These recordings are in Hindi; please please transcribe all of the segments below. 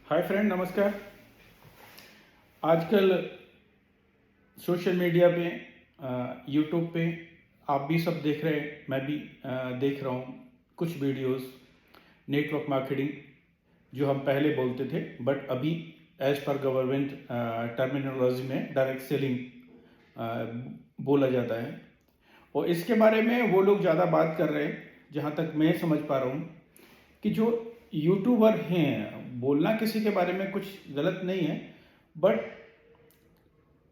हाय फ्रेंड, नमस्कार। आजकल सोशल मीडिया पे यूट्यूब पे आप भी सब देख रहे हैं, मैं भी देख रहा हूँ कुछ वीडियोस नेटवर्क मार्केटिंग जो हम पहले बोलते थे, बट अभी एज पर गवर्नमेंट टर्मिनोलॉजी में डायरेक्ट सेलिंग बोला जाता है। और इसके बारे में वो लोग ज़्यादा बात कर रहे हैं, जहाँ तक मैं समझ पा रहा हूँ कि जो यूट्यूबर हैं, बोलना किसी के बारे में कुछ गलत नहीं है, बट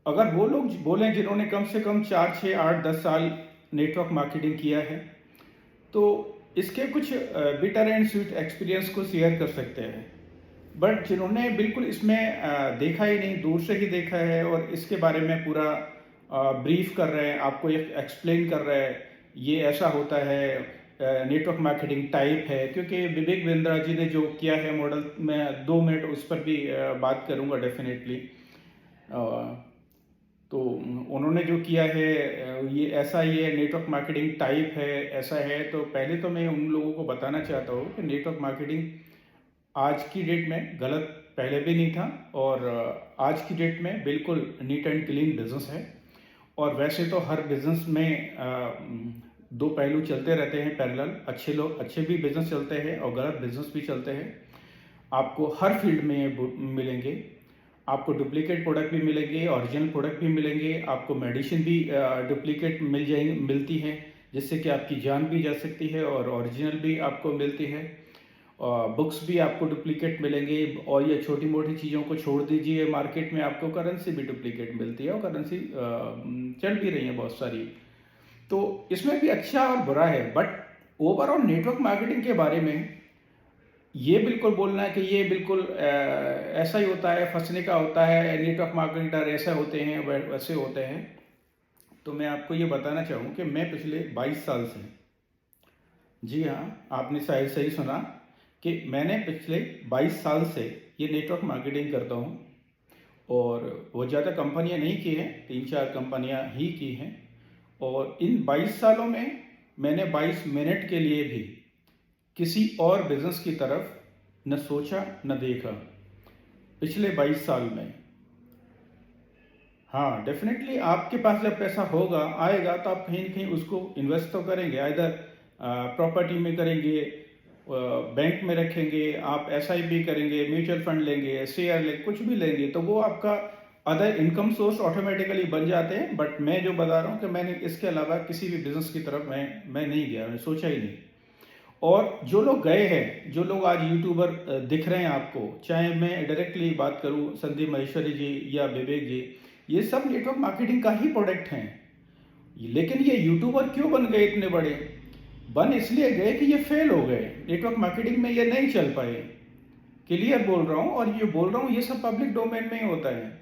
अगर वो लोग बोलें जिन्होंने कम से कम 4, 6, 8, 10 साल नेटवर्क मार्केटिंग किया है, तो इसके कुछ बिटर एंड स्वीट एक्सपीरियंस को शेयर कर सकते हैं। बट जिन्होंने बिल्कुल इसमें देखा ही नहीं, दूर से ही देखा है और इसके बारे में पूरा ब्रीफ कर रहे हैं, आपको एक एक्सप्लेन कर रहे हैं, ये ऐसा होता है, नेटवर्क मार्केटिंग टाइप है। क्योंकि विवेक बिंद्रा जी ने जो किया है मॉडल, मैं 2 मिनट उस पर भी बात करूंगा डेफिनेटली। तो उन्होंने जो किया है ये ऐसा, ये नेटवर्क मार्केटिंग टाइप है, ऐसा है। तो पहले तो मैं उन लोगों को बताना चाहता हूँ कि नेटवर्क मार्केटिंग आज की डेट में गलत पहले भी नहीं था, और आज की डेट में बिल्कुल नीट एंड क्लीन बिजनेस है। और वैसे तो हर बिजनेस में दो पहलू चलते रहते हैं पैरेलल। अच्छे भी बिजनेस चलते हैं और गलत बिजनेस भी चलते हैं। आपको हर फील्ड में मिलेंगे, आपको डुप्लीकेट प्रोडक्ट भी मिलेंगे, ओरिजिनल प्रोडक्ट भी मिलेंगे, आपको मेडिसिन भी डुप्लीकेट मिलती है, जिससे कि आपकी जान भी जा सकती है, और ओरिजिनल भी आपको मिलती है। बुक्स भी आपको डुप्लीकेट मिलेंगे। और ये छोटी मोटी चीज़ों को छोड़ दीजिए, मार्केट में आपको करेंसी भी डुप्लीकेट मिलती है, और करेंसी चल भी रही है बहुत सारी। तो इसमें भी अच्छा और बुरा है, बट ओवरऑल नेटवर्क मार्केटिंग के बारे में ये बिल्कुल बोलना है कि ये बिल्कुल ऐसा ही होता है, फंसने का होता है, नेटवर्क मार्केटर ऐसे होते हैं, वैसे होते हैं। तो मैं आपको ये बताना चाहूँ कि मैं पिछले 22 साल से, जी हाँ, आपने शायद सही सुना, कि मैंने पिछले 22 साल से ये नेटवर्क मार्केटिंग करता हूँ। और वो ज़्यादा कंपनियाँ नहीं की हैं, 3, 4 कंपनियाँ ही की हैं। और इन 22 सालों में मैंने 22 मिनट के लिए भी किसी और बिजनेस की तरफ न सोचा न देखा पिछले 22 साल में। हाँ, डेफिनेटली आपके पास जब पैसा होगा, आएगा, तो आप कहीं ना कहीं उसको इन्वेस्ट तो करेंगे, आइदर प्रॉपर्टी में करेंगे, बैंक में रखेंगे, आप एसआईपी करेंगे, म्यूचुअल फंड लेंगे, शेयर लेंगे, कुछ भी लेंगे, तो वो आपका अदर इनकम सोर्स ऑटोमेटिकली बन जाते हैं। बट मैं जो बता रहा हूँ कि मैंने इसके अलावा किसी भी बिजनेस की तरफ मैं नहीं गया, मैं सोचा ही नहीं। और जो लोग गए हैं, जो लोग आज यूट्यूबर दिख रहे हैं आपको, चाहे मैं डायरेक्टली बात करूं संदीप महेश्वरी जी या विवेक जी, ये सब नेटवर्क मार्केटिंग का ही प्रोडक्ट हैं। लेकिन ये यूट्यूबर क्यों बन गए इतने बड़े? बन इसलिए गए कि ये फेल हो गए, नेटवर्क मार्केटिंग में ये नहीं चल पाए। क्लियर बोल रहा हूँ, और ये बोल रहा हूँ, ये सब पब्लिक डोमेन में ही होता है।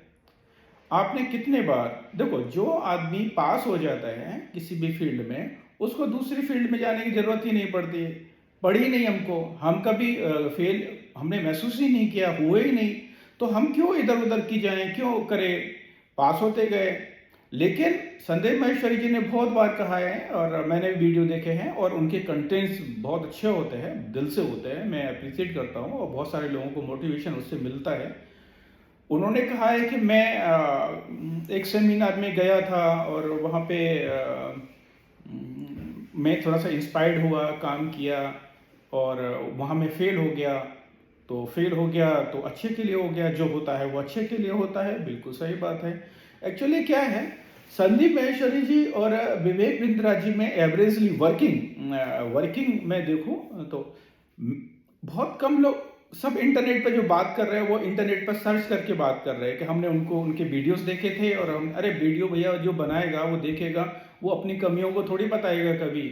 आपने कितने बार देखो, जो आदमी पास हो जाता है किसी भी फील्ड में, उसको दूसरी फील्ड में जाने की जरूरत ही नहीं पड़ती है। पड़ी नहीं हमको, हम कभी फेल हमने महसूस ही नहीं किया, हुए ही नहीं, तो हम क्यों इधर उधर की जाएं, क्यों करें? पास होते गए। लेकिन संदीप महेश्वरी जी ने बहुत बार कहा है, और मैंने भी वीडियो देखे हैं, और उनके कंटेंट्स बहुत अच्छे होते हैं, दिल से होते हैं, मैं अप्रिशिएट करता हूँ, और बहुत सारे लोगों को मोटिवेशन उससे मिलता है। उन्होंने कहा है कि मैं एक सेमिनार में गया था, और वहाँ पे मैं थोड़ा सा इंस्पायर्ड हुआ, काम किया, और वहाँ मैं फेल हो गया। तो फेल हो गया तो अच्छे के लिए हो गया, जो होता है वो अच्छे के लिए होता है, बिल्कुल सही बात है। एक्चुअली क्या है, संदीप महेश्वरी जी और विवेक बिंद्रा जी में एवरेजली वर्किंग में देखूं तो बहुत कम लोग, सब इंटरनेट पे जो बात कर रहे हैं वो इंटरनेट पर सर्च करके बात कर रहे हैं कि हमने उनको उनके वीडियोस देखे थे, और हम, अरे वीडियो भैया जो बनाएगा वो देखेगा, वो अपनी कमियों को थोड़ी बताएगा कभी।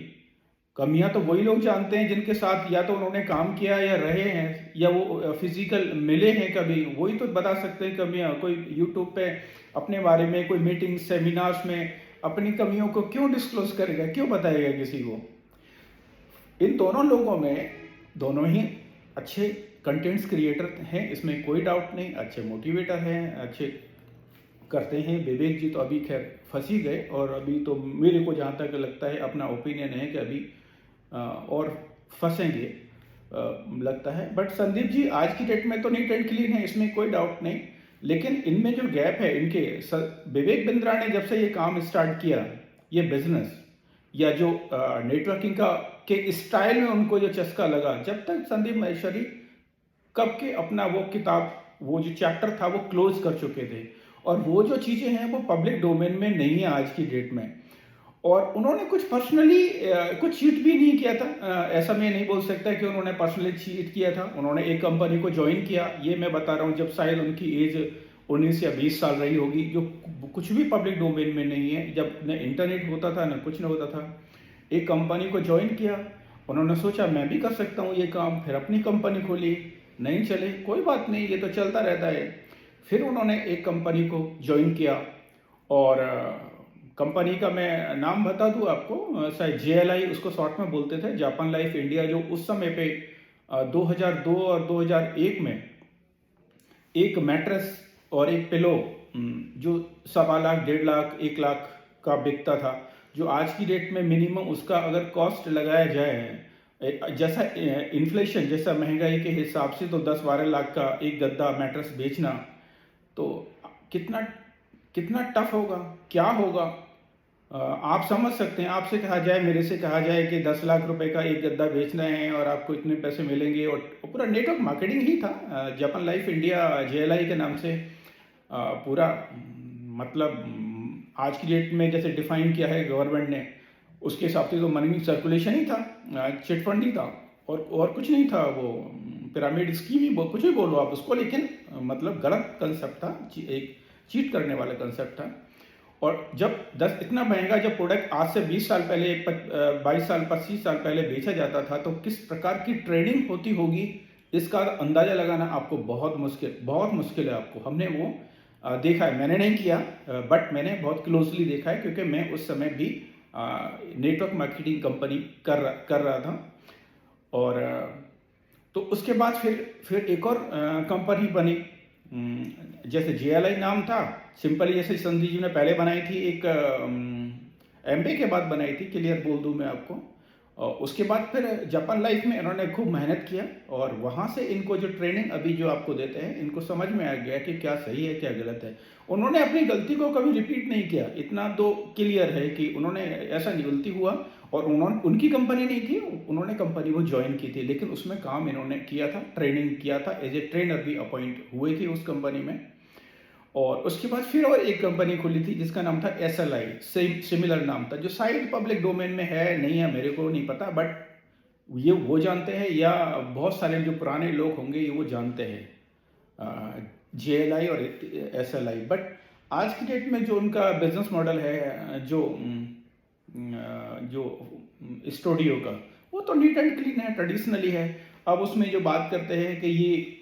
कमियां तो वही लोग जानते हैं जिनके साथ या तो उन्होंने काम किया या रहे हैं, या वो फिजिकल मिले हैं कभी, वही तो बता सकते हैं कमियां। कोई यूट्यूब पे अपने बारे में, कोई मीटिंग सेमिनार्स में अपनी कमियों को क्यों डिस्क्लोज करेगा, क्यों बताएगा किसी को? इन दोनों लोगों में, दोनों ही अच्छे कंटेंट्स क्रिएटर हैं, इसमें कोई डाउट नहीं, अच्छे मोटिवेटर हैं, अच्छे करते हैं। विवेक जी तो अभी खैर फंस ही गए, और अभी तो मेरे को जहाँ तक लगता है, अपना ओपिनियन है कि अभी और फंसेंगे। लगता है। बट संदीप जी आज की डेट में तो नीट एंड क्लीन है, इसमें कोई डाउट नहीं। लेकिन इनमें जो गैप है इनके विवेक बिंद्रा ने जब से ये काम स्टार्ट किया, ये बिजनेस या जो नेटवर्किंग का के स्टाइल में उनको जो चस्का लगा, जब तक संदीप महेश्वरी कब के अपना वो किताब, वो जो चैप्टर था वो क्लोज कर चुके थे, और वो जो चीज़ें हैं वो पब्लिक डोमेन में नहीं है आज की डेट में। और उन्होंने कुछ पर्सनली कुछ चीट भी नहीं किया था, ऐसा मैं नहीं बोल सकता कि उन्होंने पर्सनली चीट किया था। उन्होंने एक कंपनी को ज्वाइन किया, ये मैं बता रहा हूँ, जब शायद उनकी एज 19 या 20 साल रही होगी, जो कुछ भी पब्लिक डोमेन में नहीं है, जब न इंटरनेट होता था न कुछ न होता था। एक कंपनी को ज्वाइन किया, उन्होंने सोचा मैं भी कर सकता हूँ ये काम, फिर अपनी कंपनी खोली, नहीं चले कोई बात नहीं, ये तो चलता रहता है। फिर उन्होंने एक कंपनी को ज्वाइन किया, और कंपनी का मैं नाम बता दूं आपको, शायद JLI उसको शॉर्ट में बोलते थे, जापान लाइफ इंडिया, जो उस समय पे 2002 और 2001 में एक मैट्रेस और एक पिलो जो 1.25 लाख, 1.5 लाख, 1 लाख का बिकता था, जो आज की डेट में मिनिमम उसका अगर कॉस्ट लगाया जाए, जैसा इन्फ्लेशन, जैसा महंगाई के हिसाब से, तो 10-12 लाख का एक गद्दा मैट्रेस बेचना, तो कितना कितना टफ होगा, क्या होगा, आप समझ सकते हैं। आपसे कहा जाए, मेरे से कहा जाए कि 10 लाख रुपए का एक गद्दा बेचना है और आपको इतने पैसे मिलेंगे, और पूरा नेटवर्क मार्केटिंग ही था, जापान लाइफ इंडिया JLI के नाम से पूरा, मतलब आज की डेट में जैसे डिफाइन किया है गवर्नमेंट ने, उसके हिसाब से तो मनी सर्कुलेशन ही था, चिट फंड ही था, और कुछ नहीं था, वो पिरामिड स्कीम ही, कुछ भी बोलो आप उसको, लेकिन मतलब गलत कंसेप्ट था, एक चीट करने वाला कंसेप्ट था। और जब 10 इतना महंगा जब प्रोडक्ट आज से 20 साल पहले, 22 साल, 25 साल पहले बेचा जाता था, तो किस प्रकार की ट्रेडिंग होती होगी, इसका अंदाज़ा लगाना आपको बहुत मुश्किल है आपको। हमने वो देखा है, मैंने नहीं किया, बट मैंने बहुत क्लोजली देखा है, क्योंकि मैं उस समय भी नेटवर्क मार्केटिंग कंपनी कर रहा था। और तो उसके बाद फिर एक और कंपनी बनी, जैसे JLI नाम था, सिंपली जैसे संदीप जी ने पहले बनाई थी, एक MBA के बाद बनाई थी, क्लियर बोल दूं मैं आपको। और उसके बाद फिर जापान लाइफ में इन्होंने खूब मेहनत किया, और वहाँ से इनको जो ट्रेनिंग अभी जो आपको देते हैं, इनको समझ में आ गया कि क्या सही है क्या गलत है। उन्होंने अपनी गलती को कभी रिपीट नहीं किया, इतना तो क्लियर है कि उन्होंने ऐसा नहीं, गलती हुआ, और उनकी कंपनी नहीं थी, उन्होंने कंपनी को ज्वाइन की थी, लेकिन उसमें काम इन्होंने किया था, ट्रेनिंग किया था, एज ए ट्रेनर भी अपॉइंट हुए थे उस कंपनी में। और उसके बाद फिर और एक कंपनी खुली थी जिसका नाम था SLI, सिमिलर नाम था, जो शायद पब्लिक डोमेन में है नहीं है, मेरे को नहीं पता, बट ये वो जानते हैं, या बहुत सारे जो पुराने लोग होंगे ये वो जानते हैं, JLI और SLI। बट आज की डेट में जो उनका बिजनेस मॉडल है, जो स्टूडियो का, वो तो नीट एंड क्लीन है, ट्रेडिशनली है। अब उसमें जो बात करते हैं कि ये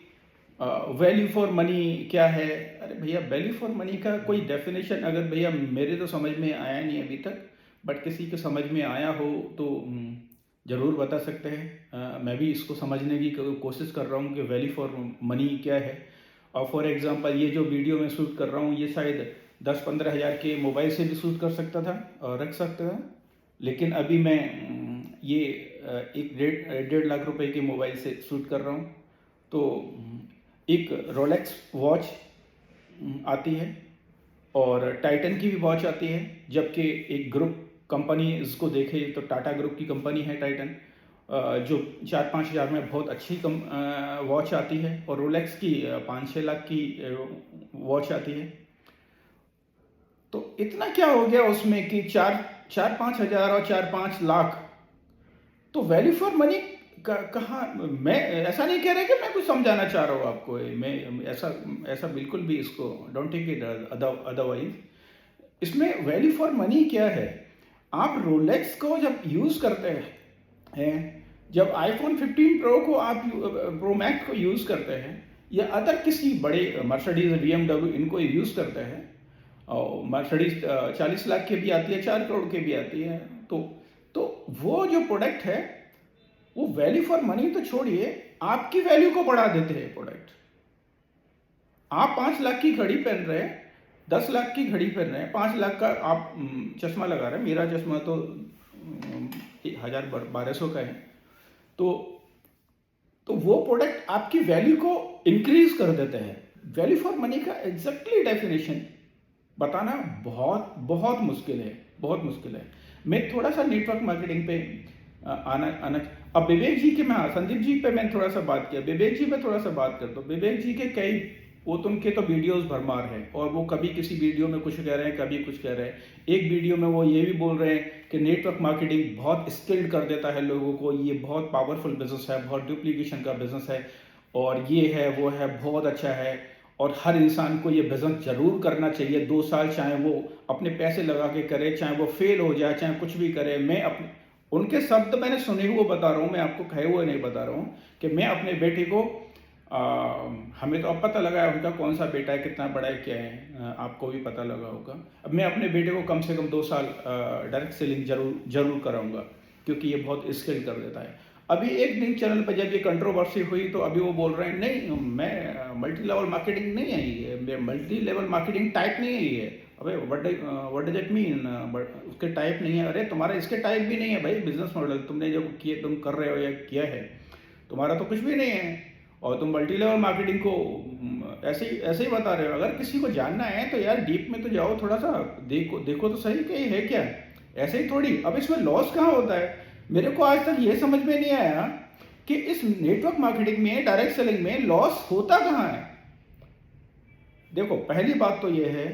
वैल्यू फॉर मनी क्या है, अरे भैया वैल्यू फॉर मनी का कोई डेफिनेशन, अगर भैया मेरे तो समझ में आया नहीं अभी तक, बट किसी के समझ में आया हो तो ज़रूर बता सकते हैं। मैं भी इसको समझने की कोशिश कर रहा हूँ कि वैल्यू फॉर मनी क्या है। और फॉर एग्जांपल ये जो वीडियो मैं शूट कर रहा हूँ, ये शायद 10-15 हज़ार के मोबाइल से भी शूट कर सकता था और रख सकता था, लेकिन अभी मैं ये 1.5 लाख रुपए के मोबाइल से शूट कर रहा हूँ। तो एक रोलेक्स वॉच आती है, और टाइटन की भी वॉच आती है, जबकि एक ग्रुप कंपनी इसको देखे तो टाटा ग्रुप की कंपनी है टाइटन, जो 4-5 हज़ार में बहुत अच्छी वॉच आती है, और रोलेक्स की 5-6 लाख की वॉच आती है। तो इतना क्या हो गया उसमें कि 4-5 हज़ार और 4-5 लाख, तो वैल्यू फॉर मनी कहाँ। मैं ऐसा नहीं कह रहा कि मैं कुछ समझाना चाह रहा हूँ आपको, मैं ऐसा बिल्कुल भी, इसको डोंट टेक इट अदरवाइज। इसमें वैल्यू फॉर मनी क्या है, आप रोलेक्स को जब यूज़ करते हैं, जब iPhone 15 प्रो को आप प्रो मैक्स को यूज़ करते हैं, या अदर किसी बड़े मर्सिडीज BMW इनको यूज़ करते हैं, और मर्सिडीज 40 लाख के भी आती है, 4 करोड़ के भी आती है, तो वो जो प्रोडक्ट है, वो वैल्यू फॉर मनी तो छोड़िए, आपकी वैल्यू को बढ़ा देते हैं प्रोडक्ट। आप 5 लाख की घड़ी पहन रहे हैं, 10 लाख की घड़ी पहन रहे हैं, 5 लाख का आप चश्मा लगा रहे हैं, मेरा चश्मा तो 1000-1200 का है, तो तो वो प्रोडक्ट आपकी वैल्यू को इंक्रीज कर देते हैं। वैल्यू फॉर मनी का एग्जैक्टली डेफिनेशन बताना बहुत बहुत मुश्किल है, बहुत मुश्किल है। मैं थोड़ा सा नेटवर्क मार्केटिंग पे आना आना अब विवेक जी के, मैं संदीप जी पे मैंने थोड़ा सा बात किया, विवेक जी पे थोड़ा सा बात कर दो। विवेक जी के कई, वो तो उनके तो वीडियोस भरमार है, और वो कभी किसी वीडियो में कुछ कह रहे हैं, कभी कुछ कह रहे हैं। एक वीडियो में वो ये भी बोल रहे हैं कि नेटवर्क मार्केटिंग बहुत स्किल्ड कर देता है लोगों को, ये बहुत पावरफुल बिजनेस है, बहुत डुप्लीकेशन का बिजनेस है, और ये है वो है, बहुत अच्छा है, और हर इंसान को ये बिजनेस जरूर करना चाहिए 2 साल, चाहे वो अपने पैसे लगा के करे, चाहे वो फेल हो जाए, चाहे कुछ भी करे। मैं अपने, उनके शब्द मैंने सुने हुए बता रहा हूँ, मैं आपको कहे हुए नहीं बता रहा हूँ, कि मैं अपने बेटे को हमें तो अब पता लगा है उनका कौन सा बेटा है, कितना बड़ा है, क्या है, आपको भी पता लगा होगा। अब मैं अपने बेटे को कम से कम 2 साल डायरेक्ट सेलिंग जरूर कराऊंगा, क्योंकि ये बहुत स्किल कर देता है। अभी एक न्यूज चैनल पर जब ये कंट्रोवर्सी हुई, तो अभी वो बोल रहे हैं नहीं, मैं मल्टी लेवल मार्केटिंग नहीं है ये, मल्टी लेवल मार्केटिंग टाइप नहीं है ये। अबे व्हाट डज इट मीन, उसके टाइप नहीं है? अरे तुम्हारा इसके टाइप भी नहीं है भाई, बिजनेस मॉडल तुमने जो किए, तुम कर रहे हो या किया है, तुम्हारा तो कुछ भी नहीं है, और तुम मल्टी लेवल मार्केटिंग को ऐसे ही बता रहे हो। अगर किसी को जानना है तो यार डीप में तो जाओ, थोड़ा सा देखो देखो तो सही कि है क्या, ऐसे ही थोड़ी। अब इसमें लॉस कहाँ होता है? मेरे को आज तक ये समझ में नहीं आया कि इस नेटवर्क मार्केटिंग में, डायरेक्ट सेलिंग में लॉस होता कहाँ है। देखो, पहली बात तो ये है,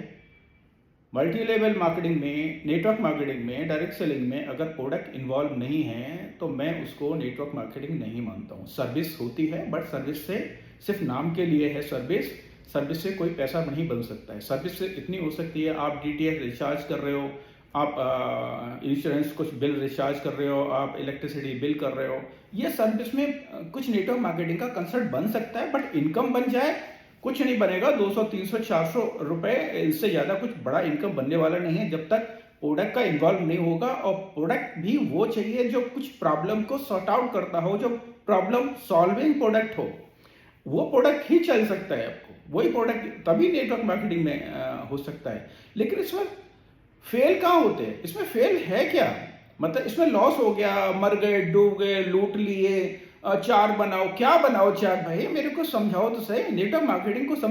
मल्टी लेवल मार्केटिंग में, नेटवर्क मार्केटिंग में, डायरेक्ट सेलिंग में अगर प्रोडक्ट इन्वॉल्व नहीं है तो मैं उसको नेटवर्क मार्केटिंग नहीं मानता हूँ। सर्विस होती है, बट सर्विस से सिर्फ नाम के लिए है सर्विस, सर्विस से कोई पैसा नहीं बन सकता है। सर्विस से इतनी हो सकती है, आप डीटीएच रिचार्ज कर रहे हो, आप इंश्योरेंस कुछ बिल रिचार्ज कर रहे हो, आप इलेक्ट्रिसिटी बिल कर रहे हो, ये सर्विस में कुछ नेटवर्क मार्केटिंग का कंसेप्ट बन सकता है, बट इनकम बन जाए कुछ नहीं बनेगा। 200 300 400 रुपए, इससे ज़्यादा कुछ बड़ा इनकम बनने वाला नहीं है जब तक प्रोडक्ट का इन्वॉल्व नहीं होगा। और प्रोडक्ट भी वो चाहिए जो कुछ प्रॉब्लम को सॉर्ट आउट करता हो, जो प्रॉब्लम सॉल्विंग प्रोडक्ट हो, वो प्रोडक्ट ही चल सकता है आपको, वही प्रोडक्ट तभी नेटवर्क मार्केटिंग में हो सकता है। लेकिन इसमें फेल कहाँ होते हैं? इसमें फेल है क्या? मतलब इसमें लॉस हो गया, मर गए, डूब गए, लूट लिए, चार बनाओ, क्या बनाओ चार? भाई मेरे को समझाओ तो सही, नेटवर्क मार्केटिंग को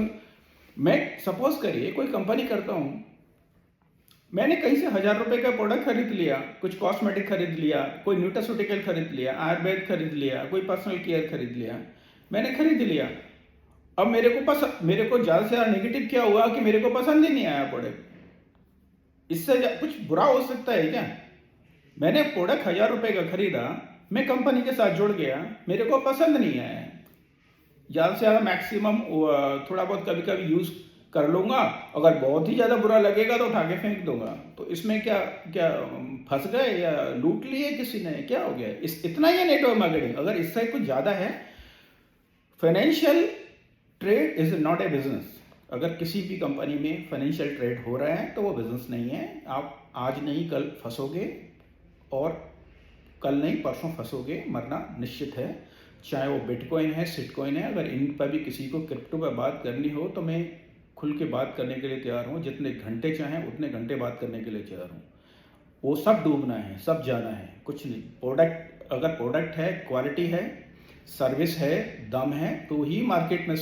मैं सपोज करिए कोई कंपनी करता हूं, मैंने कहीं से 1000 रुपए का प्रोडक्ट खरीद लिया, कुछ कॉस्मेटिक खरीद लिया, कोई न्यूट्रास्यूटिकल खरीद लिया, आयुर्वेद खरीद लिया, कोई पर्सनल केयर खरीद लिया, मैंने खरीद लिया। अब मेरे को ज्यादा से ज्यादा नेगेटिव क्या हुआ कि मेरे को पसंद ही नहीं आया प्रोडक्ट। इससे कुछ बुरा हो सकता है क्या? मैंने प्रोडक्ट 1000 रुपए का खरीदा, मैं कंपनी के साथ जुड़ गया, मेरे को पसंद नहीं आया, ज़्यादा से ज़्यादा मैक्सिमम थोड़ा बहुत कभी कभी यूज़ कर लूँगा, अगर बहुत ही ज़्यादा बुरा लगेगा तो उठा के फेंक दूंगा। तो इसमें क्या क्या फंस गए या लूट लिए किसी ने, क्या हो गया? इतना ही है नेटवर्क मार्केटिंग। अगर इससे कुछ ज़्यादा है, financial trade is not a business. अगर किसी भी कंपनी में फाइनेंशियल ट्रेड हो रहा है तो वो बिजनेस नहीं है। आप आज नहीं कल फंसोगे, और कल नहीं परसों फंसोगे, मरना निश्चित है। चाहे वो बिटकॉइन है, सिटकॉइन है, अगर इन पर भी किसी को क्रिप्टो पर बात करनी हो तो मैं खुल के बात करने के लिए तैयार हूँ, जितने घंटे चाहें उतने घंटे बात करने के लिए तैयार हूँ। वो सब डूबना है, सब जाना है, कुछ नहीं। प्रोडक्ट, अगर प्रोडक्ट है, क्वालिटी है, सर्विस है, दम है, तो ही मार्केट में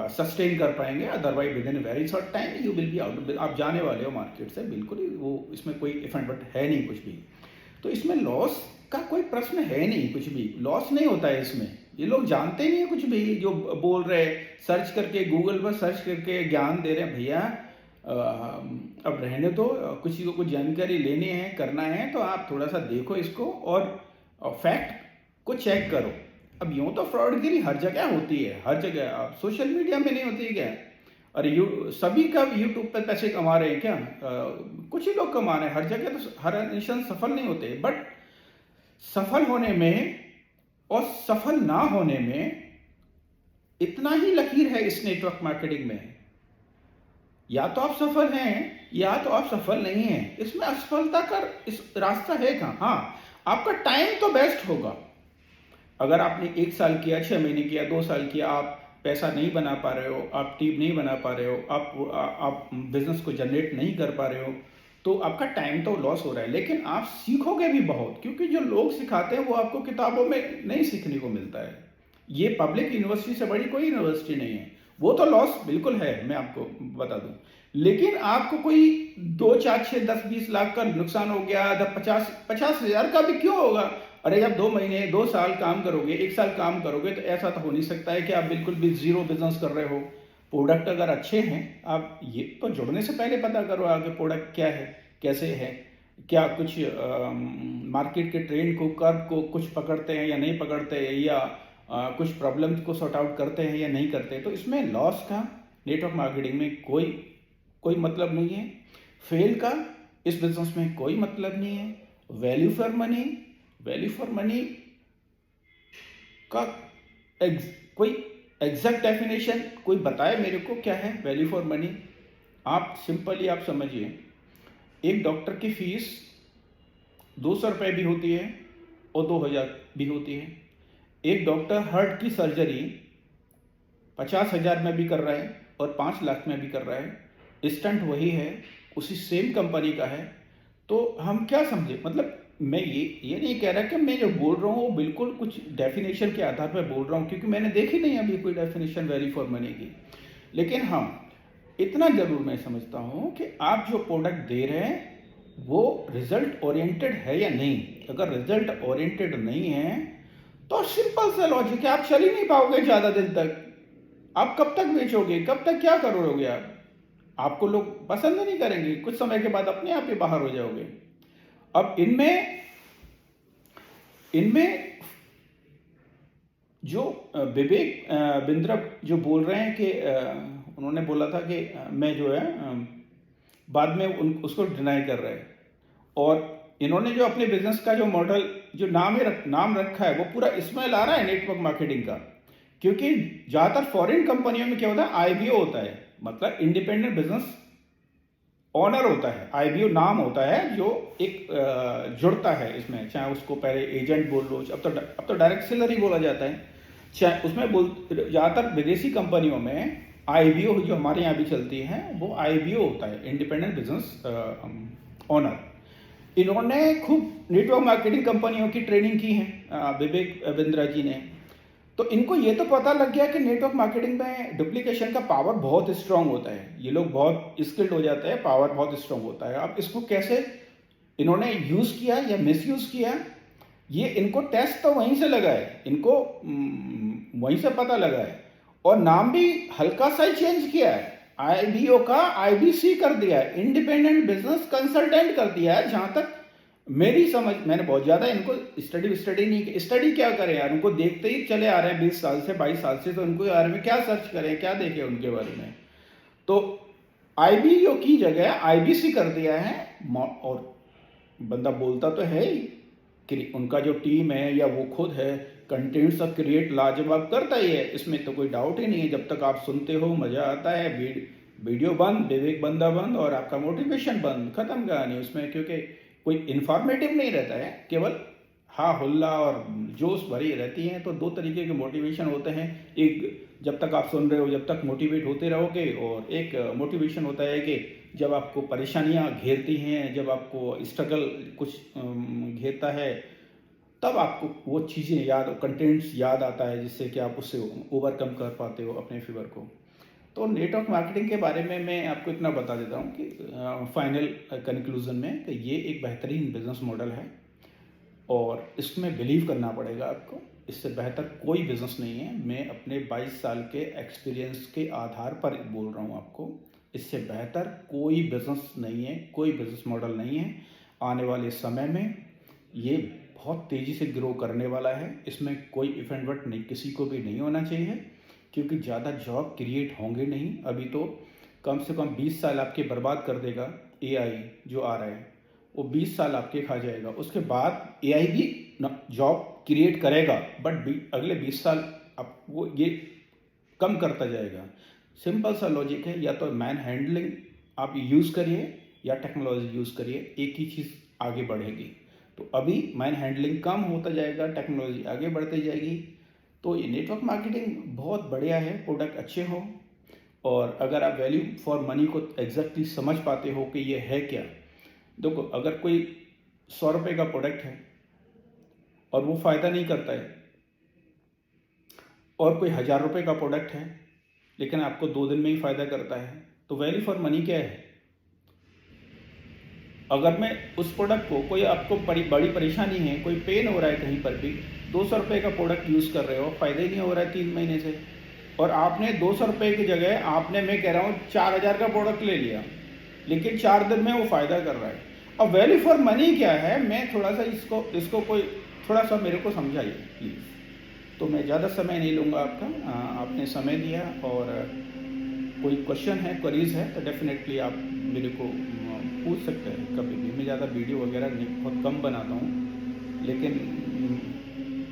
सस्टेन कर पाएंगे। Otherwise with in very short time you will be out. आप जाने वाले हो मार्केट से, बिल्कुल ही, वो इसमें कोई इफेक्ट है नहीं कुछ भी। तो इसमें लॉस का कोई प्रश्न है नहीं, कुछ भी लॉस नहीं होता है इसमें। ये लोग जानते नहीं है कुछ भी, जो बोल रहे, सर्च करके गूगल पर सर्च करके ज्ञान दे रहे हैं। भैया अब रहने दो, किसी को कुछ जानकारी लेनी है, करना है तो आप थोड़ा सा देखो इसको, और फैक्ट को चेक करो। अब यूं तो फ्रॉडगिरी हर जगह होती है, हर जगह। आप सोशल मीडिया में नहीं होती है क्या? अरे सभी का यूट्यूब पर पैसे कमा रहे हैं क्या? कुछ ही लोग कमा रहे हैं, हर जगह तो हर इंसान सफल नहीं होते। बट सफल होने में और सफल ना होने में इतना ही लकीर है इस नेटवर्क मार्केटिंग में। या तो आप सफल हैं या तो आप सफल नहीं हैं। इसमें असफलता का इस रास्ता है कहाँ? हाँ, आपका टाइम तो बेस्ट होगा। अगर आपने 1 साल किया, 6 महीने किया, 2 साल किया, आप पैसा नहीं बना पा रहे हो, आप टीम नहीं बना पा रहे हो, आप बिजनेस को जनरेट नहीं कर पा रहे हो, तो आपका टाइम तो लॉस हो रहा है, लेकिन आप सीखोगे भी बहुत, क्योंकि जो लोग सिखाते हैं वो आपको किताबों में नहीं सीखने को मिलता है। ये पब्लिक यूनिवर्सिटी से बड़ी कोई यूनिवर्सिटी नहीं है। वो तो लॉस बिल्कुल है, मैं आपको बता दूं, लेकिन आपको कोई 2 4 6 10 20 लाख का नुकसान हो गया, 50 50 हजार का भी क्यों होगा? अरे जब 2 महीने 2 साल काम करोगे, 1 साल काम करोगे, तो ऐसा तो हो नहीं सकता है कि आप बिल्कुल भी जीरो बिजनेस कर रहे हो। प्रोडक्ट अगर अच्छे हैं, आप ये तो जुड़ने से पहले पता करो आगे प्रोडक्ट क्या है, कैसे है, क्या कुछ मार्केट के ट्रेंड को, कर्व को कुछ पकड़ते हैं या नहीं पकड़ते हैं, या कुछ प्रॉब्लम्स को सॉर्ट आउट करते हैं या नहीं करते। तो इसमें लॉस का नेटवर्क मार्केटिंग में कोई कोई मतलब नहीं है। फेल का इस बिजनेस में कोई मतलब नहीं है। वैल्यू फॉर मनी का कोई एग्जैक्ट डेफिनेशन कोई बताए मेरे को, क्या है वैल्यू फॉर मनी? आप सिंपली आप समझिए, एक डॉक्टर की फीस 200 रुपये भी होती है और 2000 भी होती है। एक डॉक्टर हार्ट की सर्जरी 50,000 में भी कर रहा है और 5 लाख में भी कर रहा है। स्टंट वही है, उसी सेम कंपनी का है। तो हम क्या समझे, मतलब मैं ये नहीं कह रहा कि मैं जो बोल रहा हूँ वो बिल्कुल कुछ डेफिनेशन के आधार पर बोल रहा हूँ, क्योंकि मैंने देखी नहीं अभी कोई डेफिनेशन वैल्यू फॉर मनी की। लेकिन हाँ, इतना जरूर मैं समझता हूँ कि आप जो प्रोडक्ट दे रहे हैं वो रिजल्ट ओरिएंटेड है या नहीं। अगर रिजल्ट ओरिएंटेड नहीं है तो सिंपल सा लॉजिक है, आप चल ही नहीं पाओगे ज़्यादा दिन तक। आप कब तक बेचोगे, कब तक क्या करोगे आप? आपको लोग पसंद नहीं करेंगे, कुछ समय के बाद अपने आप ही बाहर हो जाओगे। अब इनमें इनमें जो विवेक बिंद्रा जो बोल रहे हैं कि उन्होंने बोला था कि मैं जो है बाद में उसको डिनाई कर रहे हैं। और इन्होंने जो अपने बिजनेस का जो मॉडल, जो नाम रखा है, वो पूरा इसमें ला रहा है नेटवर्क मार्केटिंग का। क्योंकि ज़्यादातर फॉरेन कंपनियों में क्या होता है, आईबीओ होता है, मतलब इंडिपेंडेंट बिजनेस ऑनर होता है। आईबीओ नाम होता है जो एक जुड़ता है इसमें, चाहे उसको पहले एजेंट बोल लो, अब तो डायरेक्ट सेलर ही बोला जाता है। चाहे उसमें ज़्यादातर विदेशी कंपनियों में आईबीओ जो हमारे यहाँ भी चलती है वो आईबीओ होता है, इंडिपेंडेंट बिजनेस ऑनर। इन्होंने खूब नेटवर्क मार्केटिंग कंपनियों की ट्रेनिंग की है विवेक बिंद्रा जी ने। तो इनको ये तो पता लग गया कि नेटवर्क मार्केटिंग में डुप्लीकेशन का पावर बहुत स्ट्रांग होता है। ये लोग बहुत स्किल्ड हो जाते हैं, पावर बहुत स्ट्रांग होता है। अब इसको कैसे इन्होंने यूज़ किया या मिसयूज़ किया, ये इनको टेस्ट तो वहीं से लगा है, इनको वहीं से पता लगा है। और नाम भी हल्का सा ही चेंज किया है, आईबीओ का आईबीसी कर दिया है, इंडिपेंडेंट बिजनेस कंसल्टेंट कर दिया है। जहां तक मेरी समझ, मैंने बहुत ज़्यादा इनको स्टडी नहीं की। स्टडी क्या करें यार, उनको देखते ही चले आ रहे हैं 20 साल से 22 साल से, तो उनको बारे में क्या सर्च करें, क्या देखें उनके बारे में। तो आईबीओ की जगह आईबीसी कर दिया है। और बंदा बोलता तो है ही कि उनका जो टीम है या वो खुद है, कंटेंट सब क्रिएट लाजवाब करता ही है, इसमें तो कोई डाउट ही नहीं है। जब तक आप सुनते हो मज़ा आता है, वीडियो बंद, विवेक बंदा बंद और आपका मोटिवेशन बंद, खत्म कहानी उसमें। क्योंकि कोई इन्फॉर्मेटिव नहीं रहता है, केवल हा हुल्ला और जोश भरी रहती हैं। तो 2 तरीके के मोटिवेशन होते हैं, एक जब तक आप सुन रहे हो जब तक मोटिवेट होते रहोगे, और एक मोटिवेशन होता है कि जब आपको परेशानियां घेरती हैं, जब आपको स्ट्रगल कुछ घेरता है, तब आपको वो चीज़ें याद, कंटेंट्स याद आता है, जिससे कि आप उससे ओवरकम कर पाते हो अपने फीवर को। तो नेटवर्क मार्केटिंग के बारे में मैं आपको इतना बता देता हूँ कि फाइनल कंक्लूजन में कि ये एक बेहतरीन बिजनेस मॉडल है और इसमें बिलीव करना पड़ेगा आपको। इससे बेहतर कोई बिजनेस नहीं है। मैं अपने 22 साल के एक्सपीरियंस के आधार पर बोल रहा हूँ आपको, इससे बेहतर कोई बिजनेस नहीं है, कोई बिजनेस मॉडल नहीं है। आने वाले समय में ये बहुत तेज़ी से ग्रो करने वाला है। इसमें कोई इफेक्ट नहीं, किसी को भी नहीं होना चाहिए, क्योंकि ज़्यादा जॉब क्रिएट होंगे नहीं। अभी तो कम से कम 20 साल आपके बर्बाद कर देगा एआई जो आ रहा है, वो 20 साल आपके खा जाएगा। उसके बाद एआई भी जॉब क्रिएट करेगा, बट अगले 20 साल आप वो ये कम करता जाएगा। सिंपल सा लॉजिक है, या तो मैन हैंडलिंग आप यूज़ करिए या टेक्नोलॉजी यूज़ करिए, एक ही चीज़ आगे बढ़ेगी। तो अभी मैन हैंडलिंग कम होता जाएगा, टेक्नोलॉजी आगे बढ़ती जाएगी। तो ये नेटवर्क मार्केटिंग बहुत बढ़िया है, प्रोडक्ट अच्छे हो, और अगर आप वैल्यू फॉर मनी को एग्जैक्टली समझ पाते हो कि ये है क्या, देखो, अगर कोई 100 रुपये का प्रोडक्ट है और वो फ़ायदा नहीं करता है, और कोई 1000 रुपये का प्रोडक्ट है लेकिन आपको 2 दिन में ही फ़ायदा करता है, तो वैल्यू फॉर मनी क्या है? अगर मैं उस प्रोडक्ट को, कोई आपको बड़ी परेशानी है, कोई पेन हो रहा है कहीं पर भी, 200 रुपये का प्रोडक्ट यूज़ कर रहे हो, फ़ायदा ही नहीं हो रहा है 3 महीने से, और आपने 200 रुपये की जगह आपने, मैं कह रहा हूँ, 4000 का प्रोडक्ट ले लिया, लेकिन 4 दिन में वो फ़ायदा कर रहा है। अब वैल्यू फॉर मनी क्या है? मैं थोड़ा सा इसको कोई थोड़ा सा मेरे को समझाइए प्लीज़। तो मैं ज़्यादा समय नहीं लूँगा आपका, आपने समय दिया, और कोई क्वेश्चन है, क्वेरीज है, तो डेफिनेटली आप मेरे को पूछ सकते हैं कभी भी। मैं ज़्यादा वीडियो वगैरह नहीं, बहुत कम बनाता हूँ, लेकिन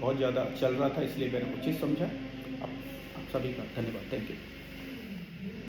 बहुत ज़्यादा चल रहा था इसलिए मैंने कुछ चीज़ समझा। आप सभी का धन्यवाद, थैंक यू।